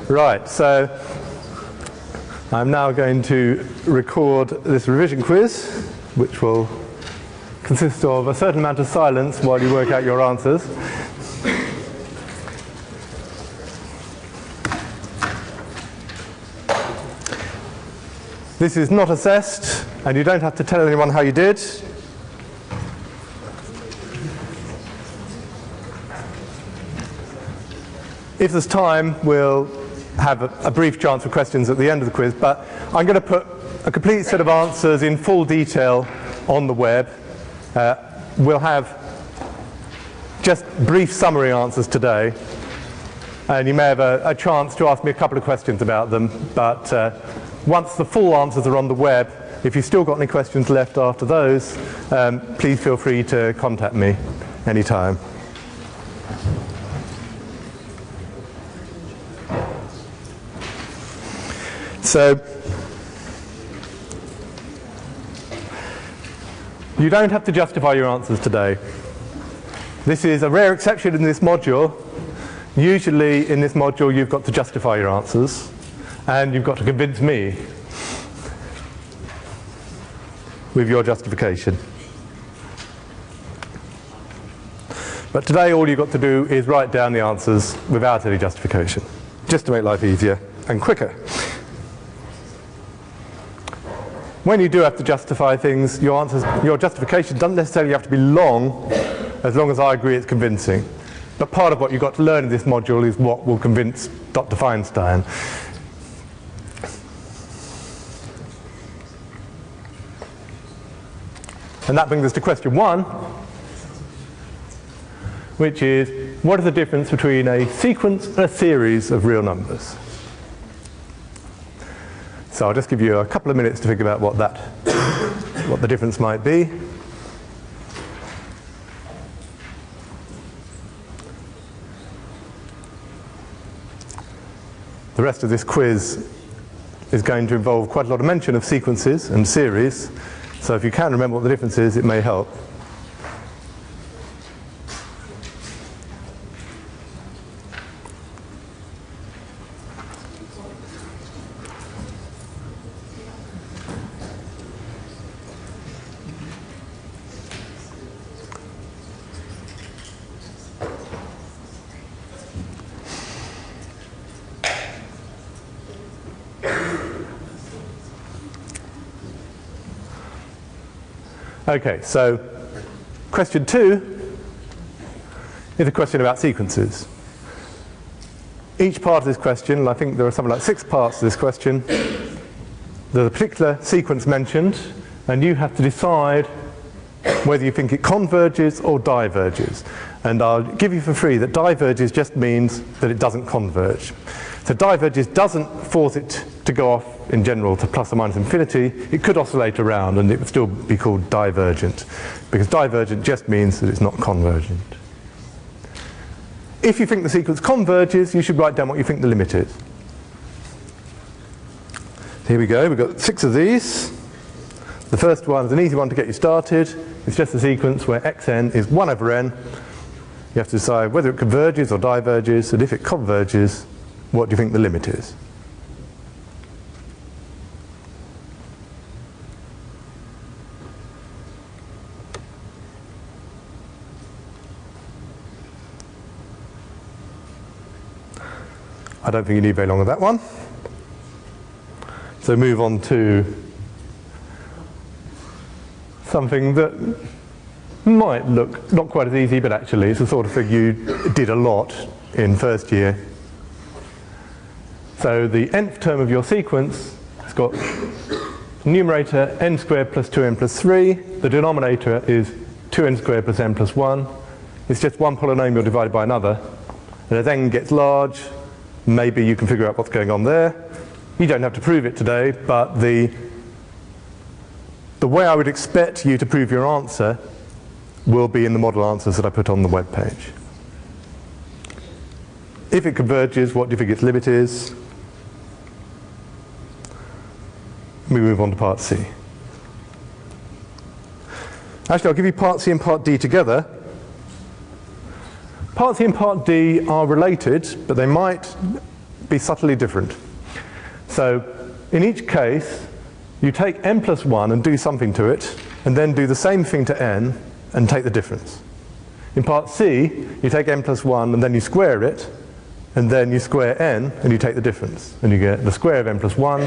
Right, so I'm now going to record this revision quiz, which will consist of a certain amount of silence while you work out your answers. This is not assessed, and you don't have to tell anyone how you did. If there's time, we'll have a brief chance for questions at the end of the quiz, but I'm going to put a complete set of answers in full detail on the web. We'll have just brief summary answers today, and you may have a chance to ask me a couple of questions about them, but once the full answers are on the web, if you've still got any questions left after those, please feel free to contact me anytime. So, you don't have to justify your answers today. This is a rare exception in this module. Usually in this module you've got to justify your answers, and you've got to convince me with your justification. But today all you've got to do is write down the answers without any justification, just to make life easier and quicker. When you do have to justify things, your justification doesn't necessarily have to be long as I agree it's convincing. But part of what you've got to learn in this module is what will convince Dr Feinstein. And that brings us to question 1, which is, what is the difference between a sequence and a series of real numbers? So I'll just give you a couple of minutes to think about what the difference might be. The rest of this quiz is going to involve quite a lot of mention of sequences and series, so if you can remember what the difference is, it may help. Okay, so question 2 is a question about sequences. Each part of this question, and I think there are something like 6 parts to this question, there's a particular sequence mentioned, and you have to decide whether you think it converges or diverges. And I'll give you for free that diverges just means that it doesn't converge. So diverges doesn't force it to go off in general to plus or minus infinity. It could oscillate around and it would still be called divergent, because divergent just means that it's not convergent. If you think the sequence converges, you should write down what you think the limit is. Here we go, we've got 6 of these. The first one is an easy one to get you started. It's just a sequence where xn is 1 over n. You have to decide whether it converges or diverges, and if it converges, what do you think the limit is? I don't think you need very long of that one. So move on to something that might look not quite as easy, but actually it's the sort of thing you did a lot in first year. So the nth term of your sequence has got numerator n squared plus 2n plus 3. The denominator is 2n squared plus n plus 1. It's just one polynomial divided by another. And as n gets large, maybe you can figure out what's going on there. You don't have to prove it today, but the way I would expect you to prove your answer will be in the model answers that I put on the web page. If it converges, what do you think its limit is? We move on to part C. Actually, I'll give you part C and part D together. Part C and part D are related, but they might be subtly different. So in each case, you take n plus 1 and do something to it, and then do the same thing to n and take the difference. In part C, you take n plus 1 and then you square it, and then you square n and you take the difference. And you get the square of n plus 1,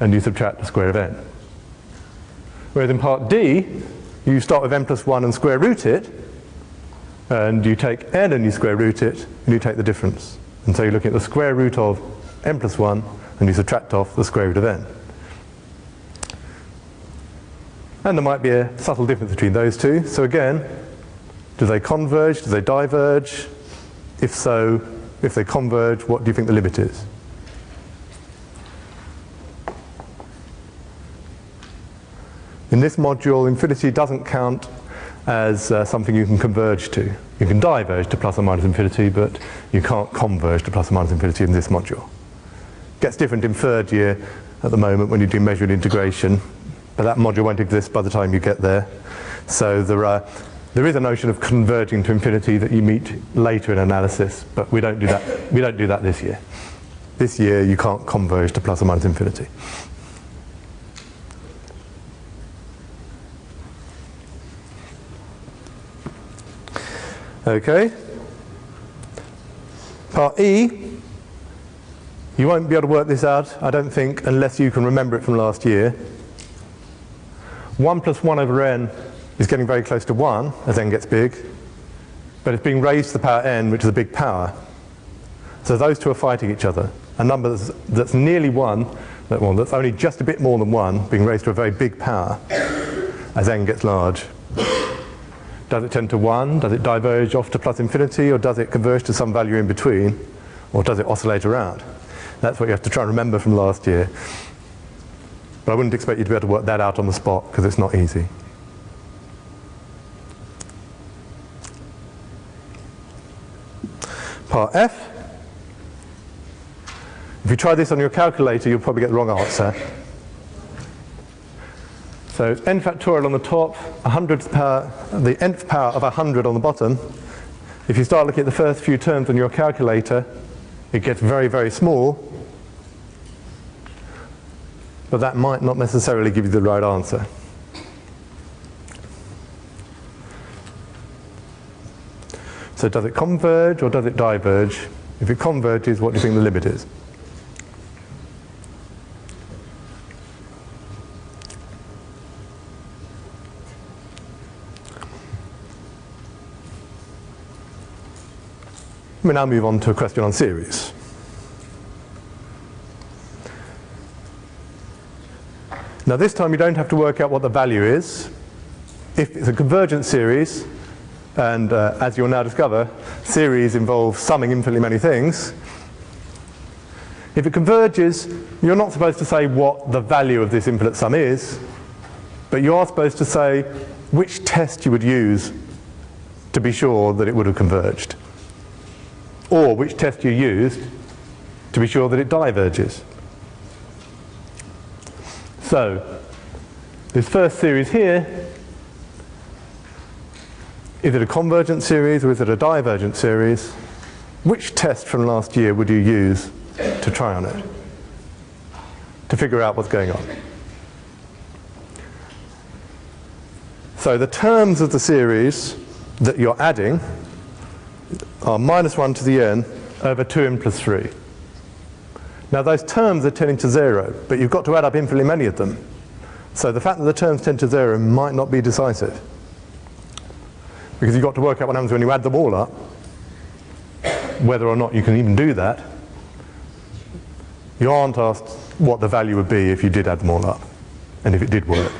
and you subtract the square of n. Whereas in part D, you start with n plus 1 and square root it, and you take n and you square root it, and you take the difference. And so you're looking at the square root of n plus 1, and you subtract off the square root of n. And there might be a subtle difference between those two. So again, do they converge? Do they diverge? If so, if they converge, what do you think the limit is? In this module, infinity doesn't count as something you can converge to. You can diverge to plus or minus infinity, but you can't converge to plus or minus infinity in this module. It gets different in third year at the moment when you do measured integration, but that module won't exist by the time you get there. So there is a notion of converging to infinity that you meet later in analysis, but we don't do that. We don't do that this year. This year you can't converge to plus or minus infinity. Okay. Part E, you won't be able to work this out, I don't think, unless you can remember it from last year. 1 plus 1 over n is getting very close to 1 as n gets big, but it's being raised to the power n, which is a big power. So those two are fighting each other. A number that's nearly 1, that's only just a bit more than 1, being raised to a very big power as n gets large. Does it tend to 1? Does it diverge off to plus infinity? Or does it converge to some value in between? Or does it oscillate around? That's what you have to try and remember from last year. But I wouldn't expect you to be able to work that out on the spot, because it's not easy. Part F. If you try this on your calculator, you'll probably get the wrong answer. So n factorial on the top, 100th power, the nth power of 100 on the bottom. If you start looking at the first few terms on your calculator, it gets very, very small. But that might not necessarily give you the right answer. So does it converge or does it diverge? If it converges, what do you think the limit is? We now move on to a question on series. Now this time you don't have to work out what the value is. If it's a convergent series, and as you'll now discover, series involve summing infinitely many things. If it converges, you're not supposed to say what the value of this infinite sum is, but you are supposed to say which test you would use to be sure that it would have converged, or which test you used to be sure that it diverges. So, this first series here, is it a convergent series or is it a divergent series? Which test from last year would you use to try on it, to figure out what's going on? So the terms of the series that you're adding are minus 1 to the n over 2n plus 3. Now those terms are tending to 0, but you've got to add up infinitely many of them. So the fact that the terms tend to 0 might not be decisive, because you've got to work out what happens when you add them all up, whether or not you can even do that. You aren't asked what the value would be if you did add them all up, and if it did work.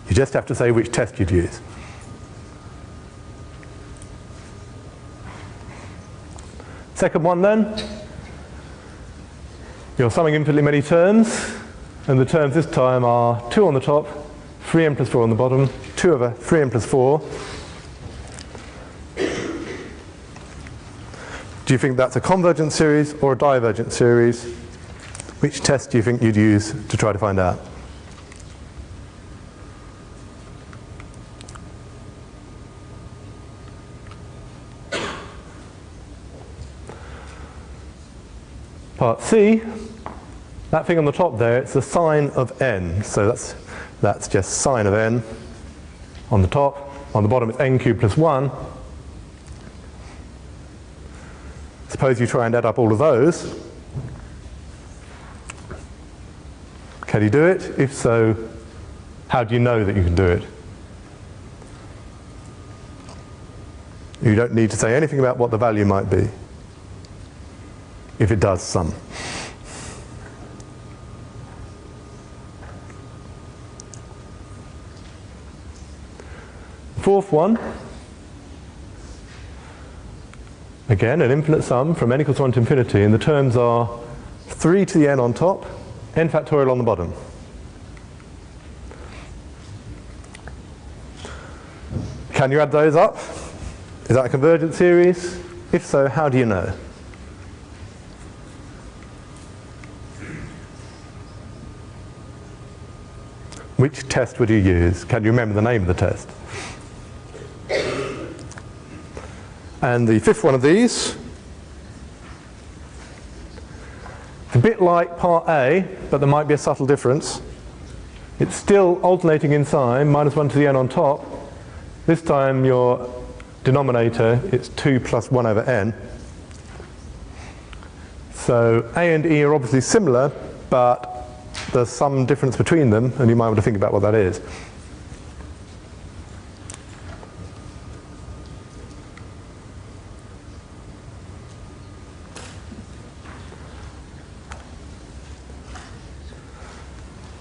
You just have to say which test you'd use. Second one then, you're summing infinitely many terms, and the terms this time are 2 on the top, 3n plus 4 on the bottom, 2 over 3n plus 4. Do you think that's a convergent series or a divergent series? Which test do you think you'd use to try to find out? Part C, that thing on the top there, it's the sine of n. So that's just sine of n on the top. On the bottom it's n cubed plus 1. Suppose you try and add up all of those. Can you do it? If so, how do you know that you can do it? You don't need to say anything about what the value might be, if it does sum. Fourth one, again an infinite sum from n equals 1 to infinity, and the terms are 3 to the n on top, n factorial on the bottom. Can you add those up? Is that a convergent series? If so, how do you know? Which test would you use? Can you remember the name of the test? And the fifth one of these, it's a bit like part A, but there might be a subtle difference. It's still alternating in sign, minus 1 to the n on top. This time your denominator, it's 2 plus 1 over n. So A and E are obviously similar, but there's some difference between them, and you might want to think about what that is.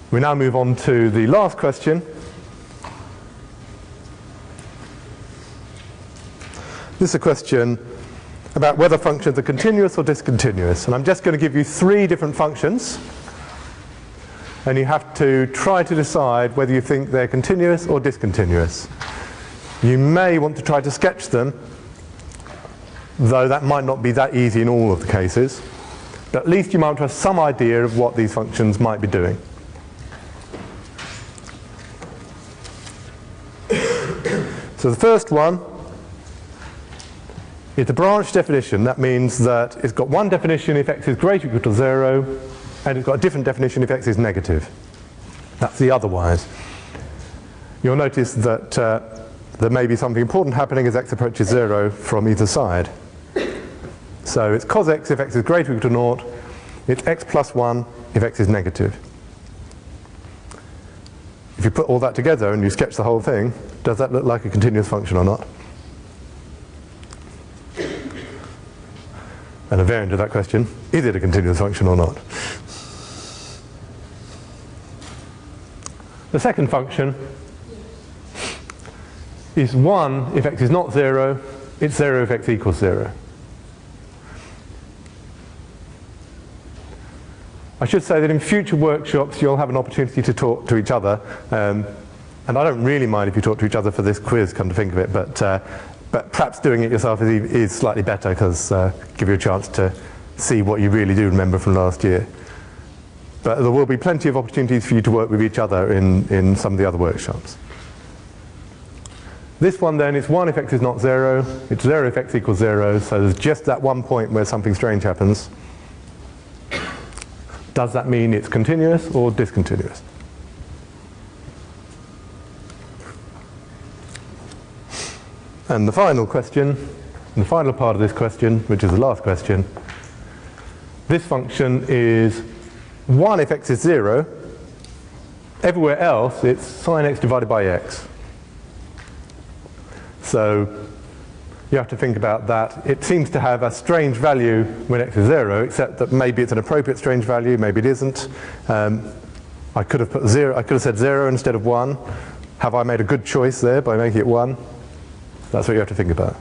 We now move on to the last question. This is a question about whether functions are continuous or discontinuous. And I'm just going to give you 3 different functions. And you have to try to decide whether you think they're continuous or discontinuous. You may want to try to sketch them, though that might not be that easy in all of the cases. But at least you might have some idea of what these functions might be doing. So the first one is the branch definition. That means that it's got one definition if x is greater or equal to 0, and it's got a different definition if x is negative. That's the otherwise. You'll notice that there may be something important happening as x approaches 0 from either side. So it's cos x if x is greater or equal to 0, it's x plus 1 if x is negative. If you put all that together and you sketch the whole thing, does that look like a continuous function or not? And a variant of that question, is it a continuous function or not? The second function is 1 if x is not 0, it's 0 if x equals 0. I should say that in future workshops you'll have an opportunity to talk to each other, and I don't really mind if you talk to each other for this quiz, come to think of it, but perhaps doing it yourself is slightly better, because give you a chance to see what you really do remember from last year. But there will be plenty of opportunities for you to work with each other in some of the other workshops. This one then is 1 if x is not 0, it's 0 if x equals 0, so there's just that one point where something strange happens. Does that mean it's continuous or discontinuous? And the final question, the final part of this question, which is the last question, this function is 1 if x is 0. Everywhere else it's sine x divided by x. So you have to think about that. It seems to have a strange value when x is 0, except that maybe it's an appropriate strange value, maybe it isn't. I could have put 0, I could have said 0 instead of 1. Have I made a good choice there by making it 1? That's what you have to think about.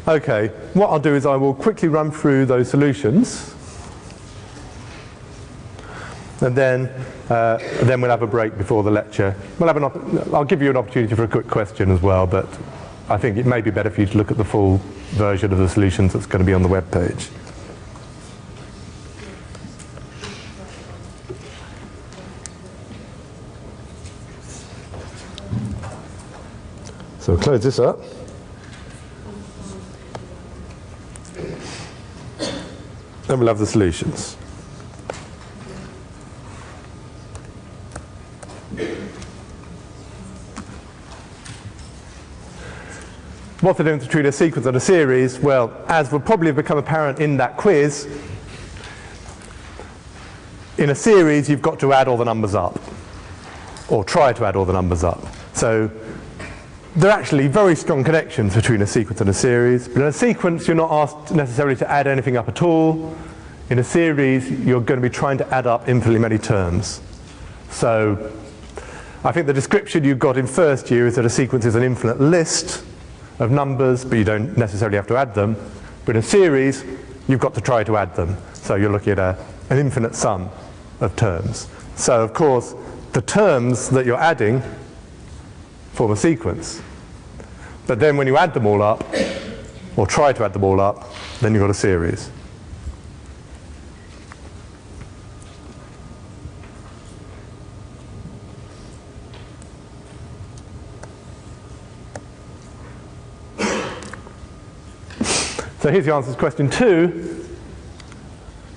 Okay, what I'll do is I will quickly run through those solutions, and then we'll have a break before the lecture. I'll give you an opportunity for a quick question as well, but I think it may be better for you to look at the full version of the solutions that's going to be on the web page. So we'll close this up. And we'll have the solutions. What's the difference between a sequence and a series? Well, as will probably have become apparent in that quiz, in a series you've got to add all the numbers up, or try to add all the numbers up. So there are actually very strong connections between a sequence and a series. But in a sequence you're not asked necessarily to add anything up at all. In a series you're going to be trying to add up infinitely many terms. So I think the description you got in first year is that a sequence is an infinite list of numbers, but you don't necessarily have to add them. But in a series, you've got to try to add them. So you're looking at an infinite sum of terms. So of course, the terms that you're adding form a sequence. But then when you add them all up, or try to add them all up, then you've got a series. So here's the answer to question 2.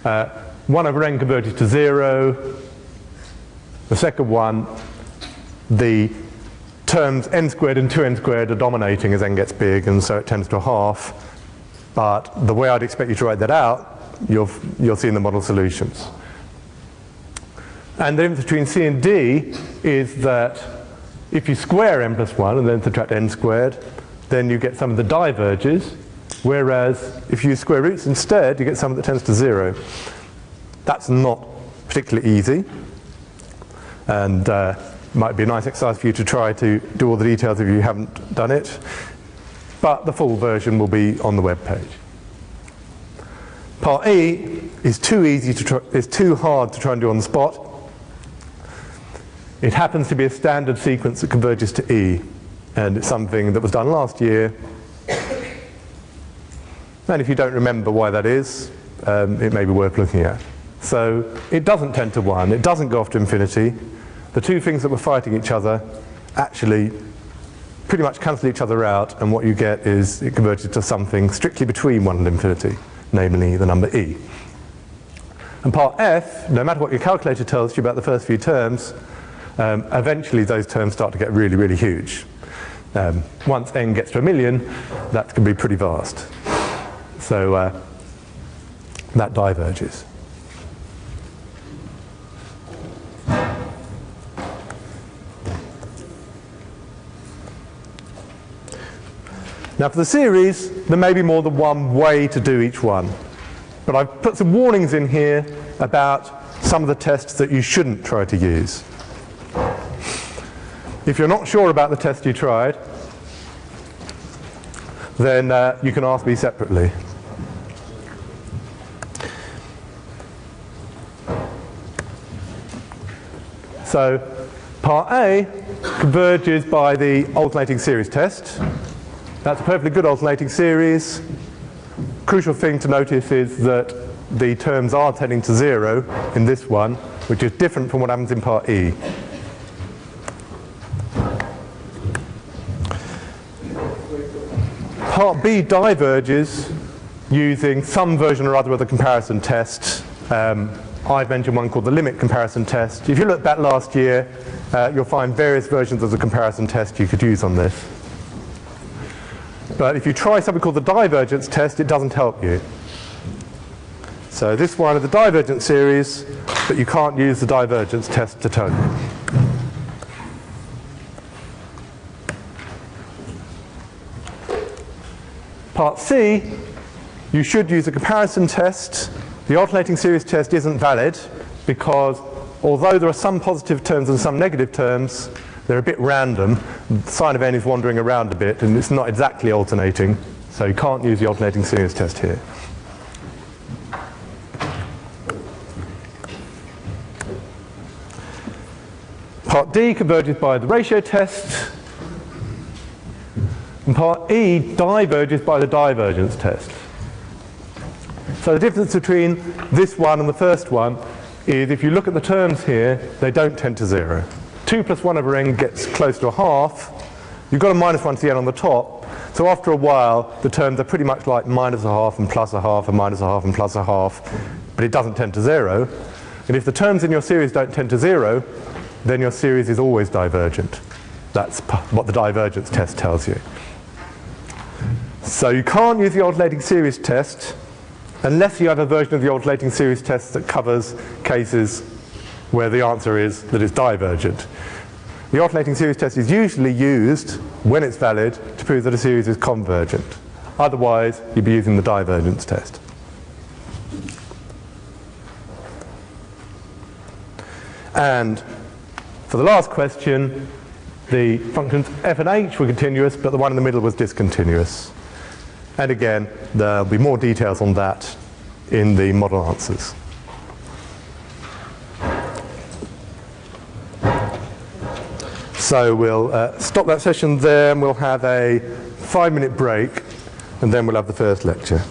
1 over n converges to 0. The second one, the terms n squared and 2n squared are dominating as n gets big, and so it tends to a half. But the way I'd expect you to write that out, you'll see in the model solutions. And the difference between C and D is that if you square n plus 1 and then subtract n squared, then you get some of the diverges. Whereas if you use square roots instead, you get something that tends to 0. That's not particularly easy, and might be a nice exercise for you to try to do all the details if you haven't done it. But the full version will be on the web page. Part E is too easy to try, is too hard to try and do on the spot. It happens to be a standard sequence that converges to E, and it's something that was done last year. And if you don't remember why that is, it may be worth looking at. So it doesn't tend to 1, it doesn't go off to infinity. The two things that were fighting each other actually pretty much cancel each other out, and what you get is it converges to something strictly between 1 and infinity, namely the number E. And part F, no matter what your calculator tells you about the first few terms, eventually those terms start to get really, really huge. Once n gets to 1,000,000, that can be pretty vast. So that diverges. Now for the series, there may be more than one way to do each one. But I've put some warnings in here about some of the tests that you shouldn't try to use. If you're not sure about the test you tried, then you can ask me separately. So part A converges by the alternating series test. That's a perfectly good alternating series. Crucial thing to notice is that the terms are tending to 0 in this one, which is different from what happens in part E. Part B diverges using some version or other of the comparison test. I've mentioned one called the limit comparison test. If you look back last year, you'll find various versions of the comparison test you could use on this. But if you try something called the divergence test, it doesn't help you. So this one is the divergent series, but you can't use the divergence test to tell you. Part C, you should use a comparison test. The alternating series test isn't valid because although there are some positive terms and some negative terms, they're a bit random. The sign of n is wandering around a bit and it's not exactly alternating, so you can't use the alternating series test here. Part D converges by the ratio test, and part E diverges by the divergence test. So the difference between this one and the first one is if you look at the terms here, they don't tend to 0. 2 plus 1 over n gets close to a half, You've got a minus 1 to the n on the top, so after a while the terms are pretty much like minus a half and plus a half and minus a half and plus a half, but it doesn't tend to 0. And if the terms in your series don't tend to 0, then your series is always divergent. That's what the divergence test tells you. So you can't use the alternating series test unless you have a version of the alternating series test that covers cases where the answer is that it's divergent. The alternating series test is usually used, when it's valid, to prove that a series is convergent. Otherwise, you'd be using the divergence test. And for the last question, the functions f and h were continuous, but the one in the middle was discontinuous. And again, there'll be more details on that in the model answers. So we'll stop that session there, and we'll have a 5-minute break, and then we'll have the first lecture.